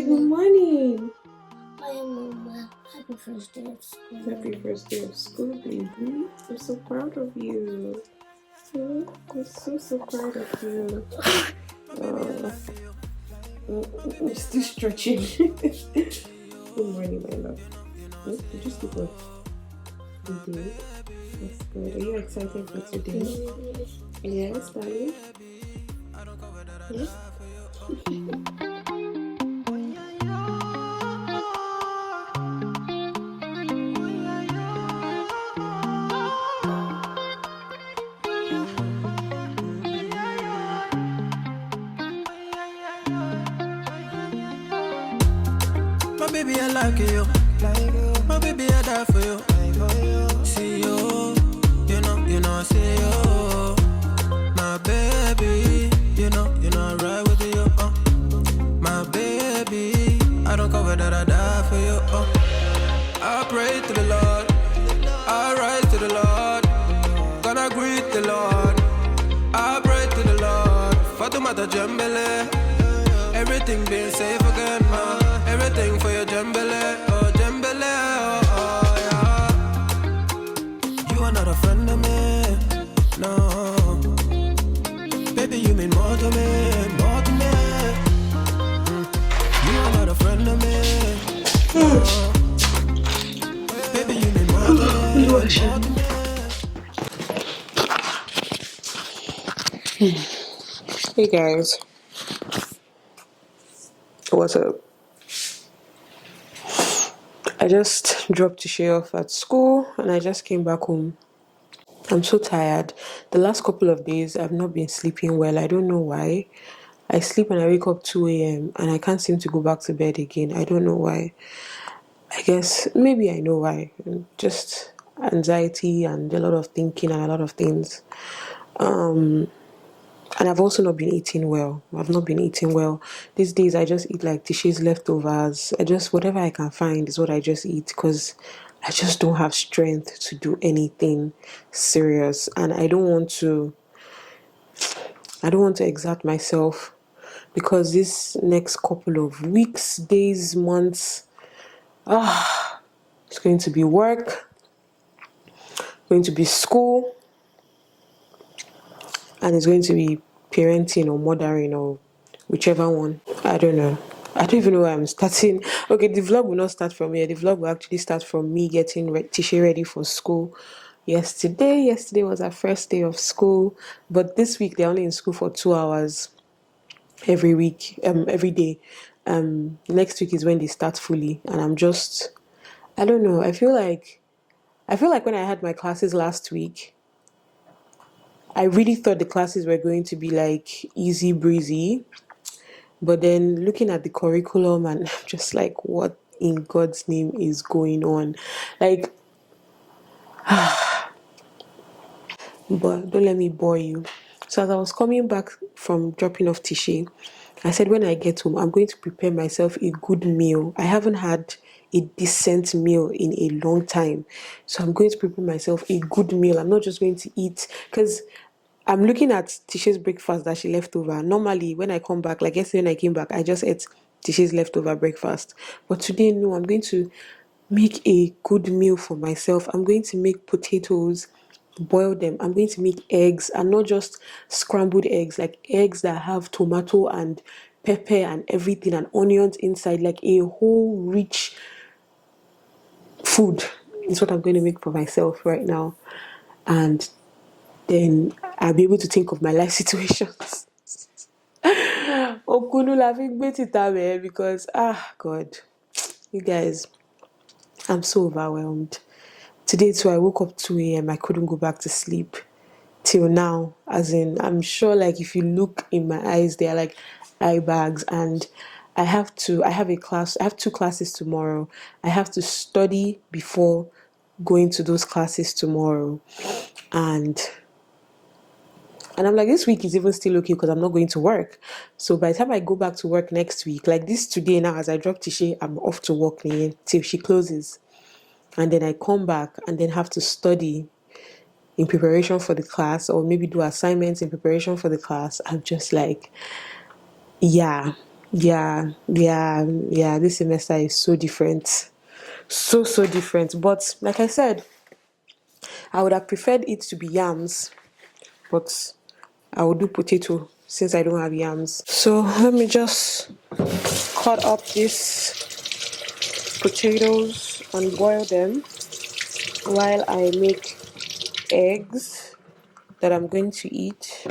good morning. Hi, Mama. Happy first day of school. Happy first day of school, baby. I'm so proud of you. I'm so proud of you. Uh, I'm still stretching. Good morning, my love. Did you sleep well? You did? That's good. Are you excited for today? Yes, darling. Yes. My baby, I like you. My baby, I die for you. See you, I see you. My baby, I ride with you. My baby, I don't cover that, I die for you. I pray to the Lord, I rise to the Lord. Gonna greet the Lord, I pray to the Lord. Fatumata Jambele, everything being safe again now. Everything for your Jambele, oh Jambele, oh yeah. You are not a friend of me, no. Baby, you mean more to me, more to me. You are not a friend of me, no. Baby, you mean more to me, more to me. Hey guys, what's up? I just dropped Tishay off at school and I just came back home. I'm so tired. The last couple of days I've not been sleeping well. I don't know why. I sleep and I wake up 2 a.m. and I can't seem to go back to bed again. I don't know why. I guess maybe I know why. Just anxiety and a lot of thinking and a lot of things. And I've also not been eating well. I've not been eating well. These days I just eat like Tishay's leftovers. Whatever I can find is what I just eat because I just don't have strength to do anything serious. And I don't want to exert myself because this next couple of weeks, days, months, it's going to be work, going to be school, and it's going to be parenting or mothering or whichever one. I don't know. I don't even know where I'm starting. Okay, the vlog will not start from here. The vlog will actually start from me getting Tishay ready for school. Yesterday was our first day of school, but this week they're only in school for 2 hours every week, every day. Next week is when they start fully, and I don't know. I feel like when I had my classes last week, I really thought the classes were going to be like easy breezy. But then looking at the curriculum and I'm just like, what in God's name is going on? Like, but don't let me bore you. So as I was coming back from dropping off Tishay, I said when I get home, I'm going to prepare myself a good meal. I haven't had a decent meal in a long time. So I'm going to prepare myself a good meal. I'm not just going to eat because I'm looking at Tishay's breakfast that she left over. Normally, when I come back, like yesterday when I came back, I just ate Tishay's leftover breakfast. But today, no, I'm going to make a good meal for myself. I'm going to make potatoes, boil them. I'm going to make eggs, and not just scrambled eggs, like eggs that have tomato and pepper and everything and onions inside, like a whole rich food is what I'm going to make for myself right now. And then I'll be able to think of my life situations. Okunu laughing because God, you guys, I'm so overwhelmed. Today too I woke up 2 a.m. I couldn't go back to sleep till now. As in, I'm sure like if you look in my eyes, they are like eye bags, and I have 2 classes tomorrow. I have to study before going to those classes tomorrow. And I'm like, this week is even still okay because I'm not going to work. So by the time I go back to work next week, like this today now, as I drop Tishay, I'm off to work till she closes. And then I come back and then have to study in preparation for the class, or maybe do assignments in preparation for the class. I'm just like, yeah. Yeah, this semester is so different. So different. But like I said, I would have preferred it to be yams, but I will do potato since I don't have yams. So let me just cut up these potatoes and boil them while I make eggs that I'm going to eat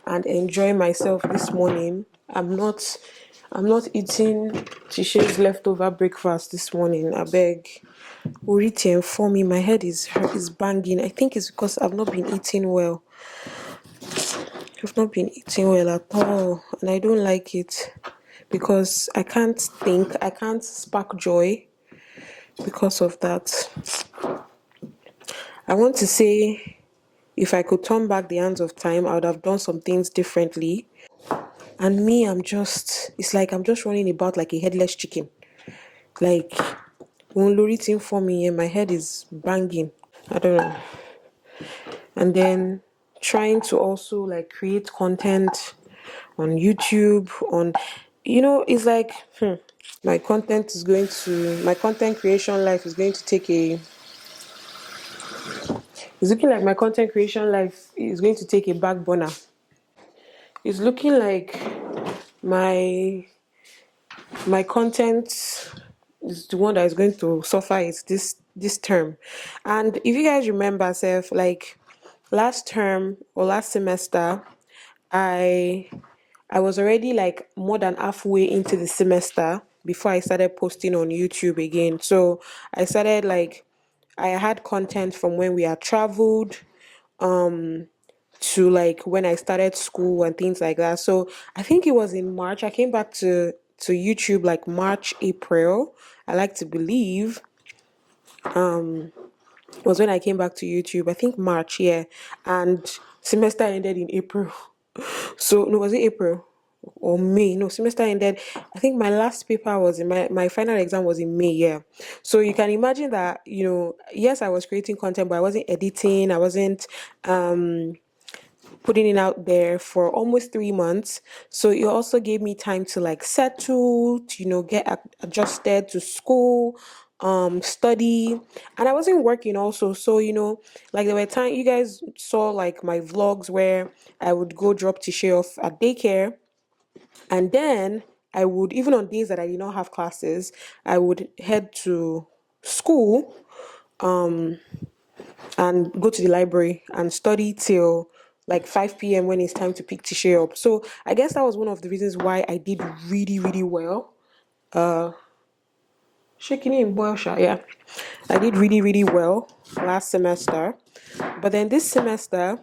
and enjoy myself this morning. I'm not eating Tishe's leftover breakfast this morning. I beg. Uriti and for me, my head is banging. I think it's because I've not been eating well. I've not been eating well at all, and I don't like it because I can't think, I can't spark joy because of that. I want to say if I could turn back the hands of time, I would have done some things differently. And me, it's like I'm just running about like a headless chicken. Like, when Loritin for me, and my head is banging. I don't know. And then trying to also like create content on YouTube, it's like, my content creation life is going to take a, it's looking like my content creation life is going to take a back burner. It's looking like my my content is the one that is going to suffer it this term. And if you guys remember, Seth, like last term or last semester, I I was already like more than halfway into the semester before I started posting on YouTube again. So I started like I had content from when we had traveled to like when I started school and things like that. So I think it was in March. I came back to YouTube like March, April. I like to believe was when I came back to YouTube. I think March, yeah. And semester ended in April. So no, was it April or May? No, semester ended. I think my last paper was in my final exam was in May, yeah. So you can imagine that, yes, I was creating content, but I wasn't editing, I wasn't putting it out there for almost 3 months. So it also gave me time to like settle, to, get adjusted to school, study, and I wasn't working also. So like there were times you guys saw like my vlogs where I would go drop Tisha off at daycare, and then I would, even on days that I did not have classes, I would head to school and go to the library and study till like 5 p.m. when it's time to pick Tisha up. So I guess that was one of the reasons why I did really, really well. Shaking in Borsha, yeah. I did really, really well last semester. But then this semester,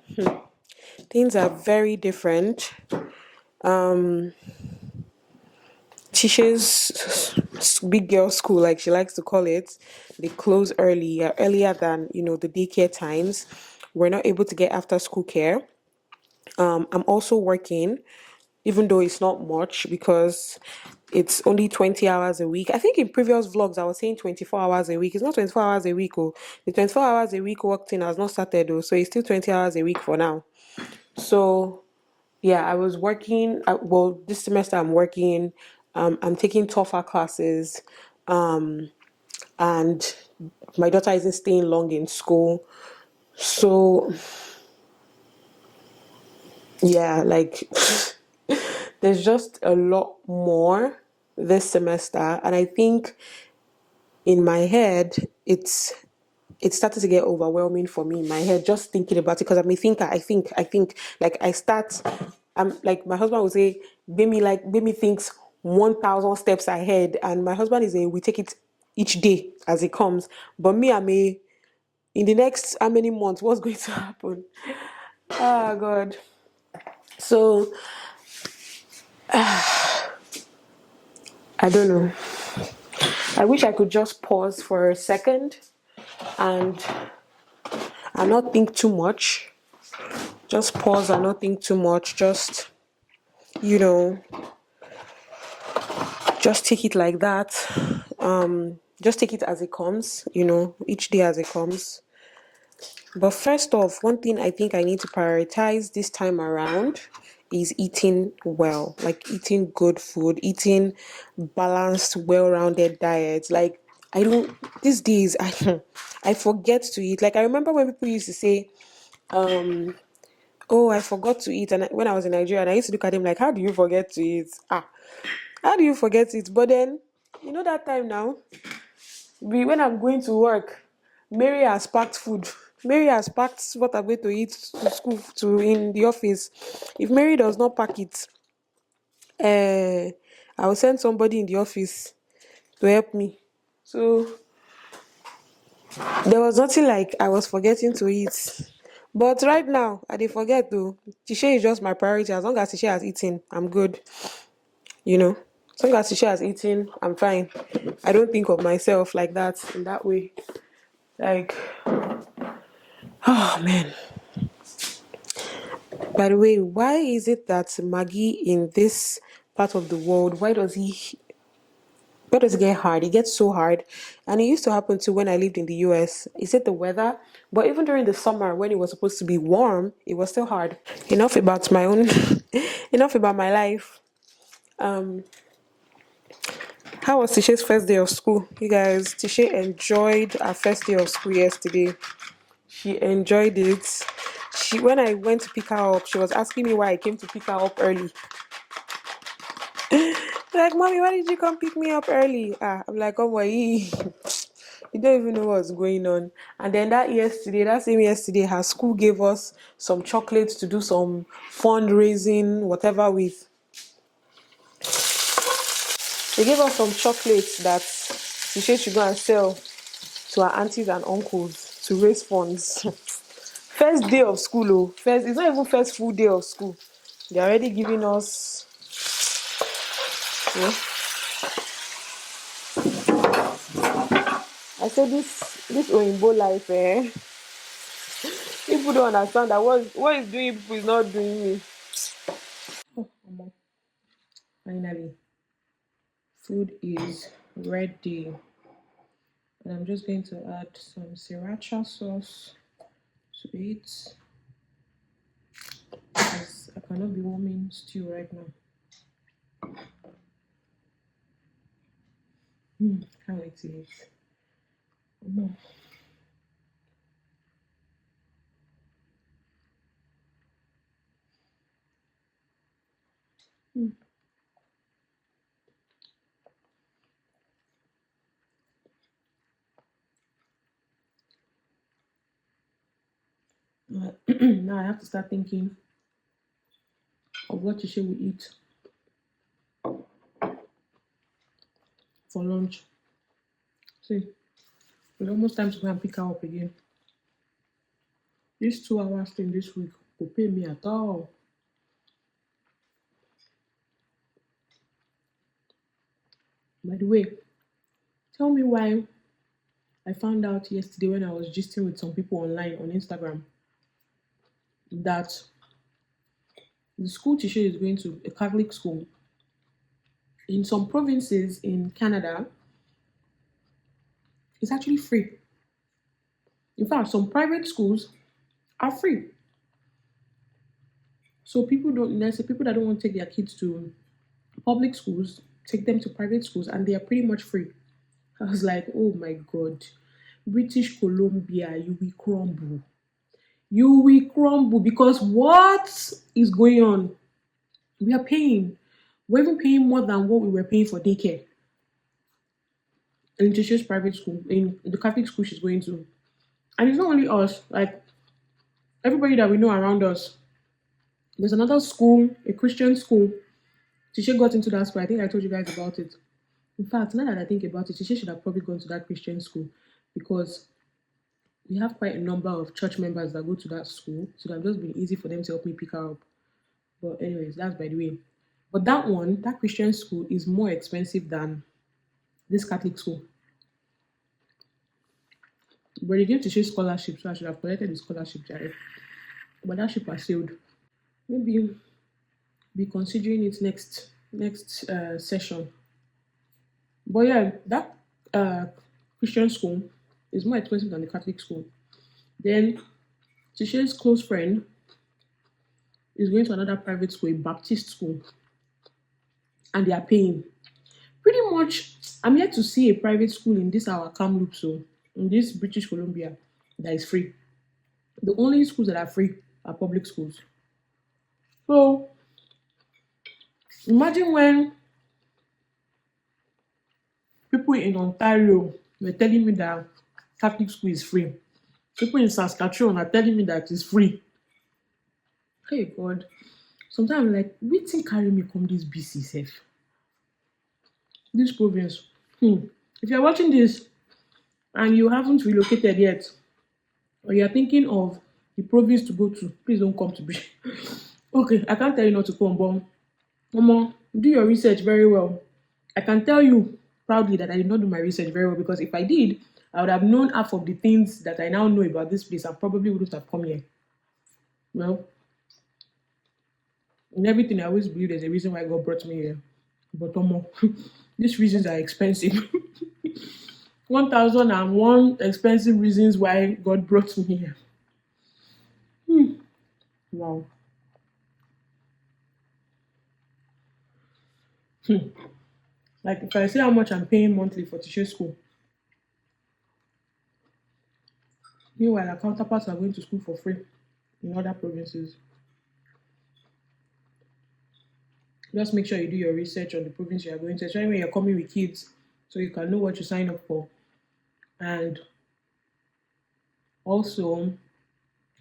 things are very different. Tisha's big girl school, like she likes to call it, they close earlier than, the daycare times. We're not able to get after school care. I'm also working, even though it's not much because it's only 20 hours a week. I think in previous vlogs I was saying 24 hours a week. It's not 24 hours a week. Oh, the 24 hours a week work thing has not started though, so it's still 20 hours a week for now. So yeah, I was working. Well, this semester I'm working. I'm taking tougher classes, and my daughter isn't staying long in school. So yeah, like there's just a lot more this semester, and I think in my head it's started to get overwhelming for me in my head just thinking about it, because I'm a thinker. I think like I'm like, my husband would say, Bemi thinks 1,000 steps ahead, and my husband is we take it each day as it comes. But me, in the next how many months, what's going to happen? Oh God. So I don't know. I wish I could just pause for a second and not think too much. Just pause and not think too much. You know, just take it like that. Just take it as it comes, each day as it comes. But first off, one thing I think I need to prioritize this time around is eating well, like eating good food, eating balanced, well-rounded diets. Like I don't these days I forget to eat. Like I remember when people used to say, "Oh, I forgot to eat," and when I was in Nigeria, and I used to look at them like, "How do you forget to eat? How do you forget it?" But then, that time now, when I'm going to work, Mary has packed food. Mary has packed what I'm going to eat to school to in the office. If Mary does not pack it, I will send somebody in the office to help me. So there was nothing like I was forgetting to eat. But right now, I did forget though. Tisha is just my priority. As long as Tisha has eaten, I'm good. As long as Tisha has eaten, I'm fine. I don't think of myself like that in that way. Like, oh man. By the way, why is it that Maggie in this part of the world, why does it get hard? It gets so hard. And it used to happen too when I lived in the US. Is it the weather? But even during the summer when it was supposed to be warm, it was still hard. Enough about my own enough about my life. How was Tisha's first day of school? You guys, Tisha enjoyed her first day of school yesterday. She enjoyed it. When I went to pick her up, she was asking me why I came to pick her up early. Like, "Mommy, why did you come pick me up early?" I'm like, "Oh boy, you don't even know what's going on." And then that same yesterday, her school gave us some chocolates to do some fundraising, whatever with. They gave us some chocolates that she said she go and sell to her aunties and uncles to raise funds. First day of school, it's not even first full day of school. They're already giving us, you know. I said this Oyinbo life, people don't understand that what is doing people is not doing me. Oh, finally, food is ready. And I'm just going to add some sriracha sauce to it because I cannot be warming stew right now. Can't wait to eat. Now I have to start thinking of what you should we eat for lunch. See, it's almost time to go and pick her up again. This 2 hours thing this week will pay me at all. By the way, tell me why I found out yesterday when I was gisting with some people online on Instagram that the school teacher is going to a Catholic school. In some provinces in Canada, it's actually free. In fact, some private schools are free. So there's people that don't want to take their kids to public schools, take them to private schools, and they are pretty much free. I was like, oh my God, British Columbia, you will crumble. You will crumble because what is going on? We are paying. We're even paying more than what we were paying for daycare in Tisha's private school, in the Catholic school she's going to. And it's not only us, like everybody that we know around us. There's another school, a Christian school. Tisha got into that school. I think I told you guys about it. In fact, now that I think about it, Tisha should have probably gone to that Christian school because we have quite a number of church members that go to that school. So that just been easy for them to help me pick her up. But anyways, that's by the way. But that Christian school is more expensive than this Catholic school. But they gave Tisha scholarship, so I should have collected the scholarship, Jared. But that ship has sailed. Maybe be considering it next session. But yeah, that Christian school is more expensive than the Catholic school. Then Tisha's close friend is going to another private school, a Baptist school, and they are paying. Pretty much, I'm yet to see a private school in this our Kamloops, so in this British Columbia, that is free. The only schools that are free are public schools. So imagine when people in Ontario were telling me that Catholic school is free. People in Saskatchewan are telling me that it's free. Hey God. Sometimes I'm like, wetin carry me come this BC safe? This province. If you're watching this and you haven't relocated yet, or you're thinking of the province to go to, please don't come to BC. Okay, I can't tell you not to come, but do your research very well. I can tell you proudly that I did not do my research very well, because if I did, I would have known half of the things that I now know about this place and probably wouldn't have come here. Well, in everything, I always believe there's a reason why God brought me here. But these reasons are expensive. 1,001 expensive reasons why God brought me here. Wow. Like, if I say how much I'm paying monthly for teacher school, meanwhile, our counterparts are going to school for free in other provinces. Just make sure you do your research on the province you are going to, especially when you're coming with kids, so you can know what you sign up for. And also,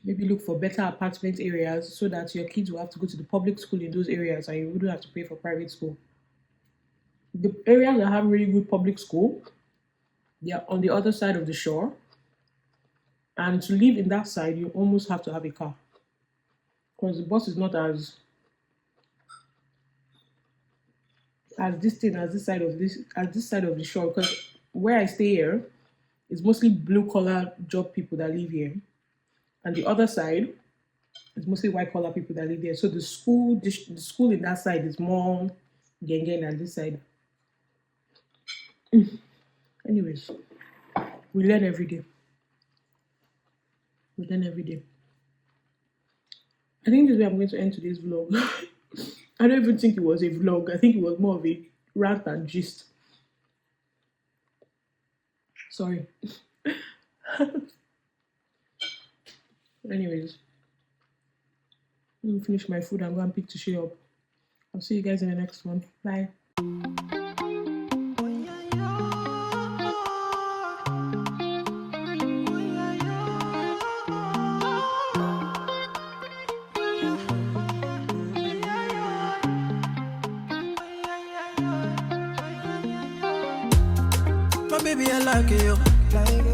maybe look for better apartment areas so that your kids will have to go to the public school in those areas and you wouldn't have to pay for private school. The areas that have really good public school, they are on the other side of the shore. And to live in that side, you almost have to have a car, because the bus is not as this side of the shore. Because where I stay here is mostly blue collar job people that live here, and the other side is mostly white collar people that live there. So the school in that side is more gang than this side. Anyways, we learn every day. I think this is where I'm going to end today's vlog. I don't even think it was a vlog. I think it was more of a rant and gist. Sorry. Anyways, let me finish my food and go and pick Tisha up. I'll see you guys in the next one. Bye. My baby, I like you.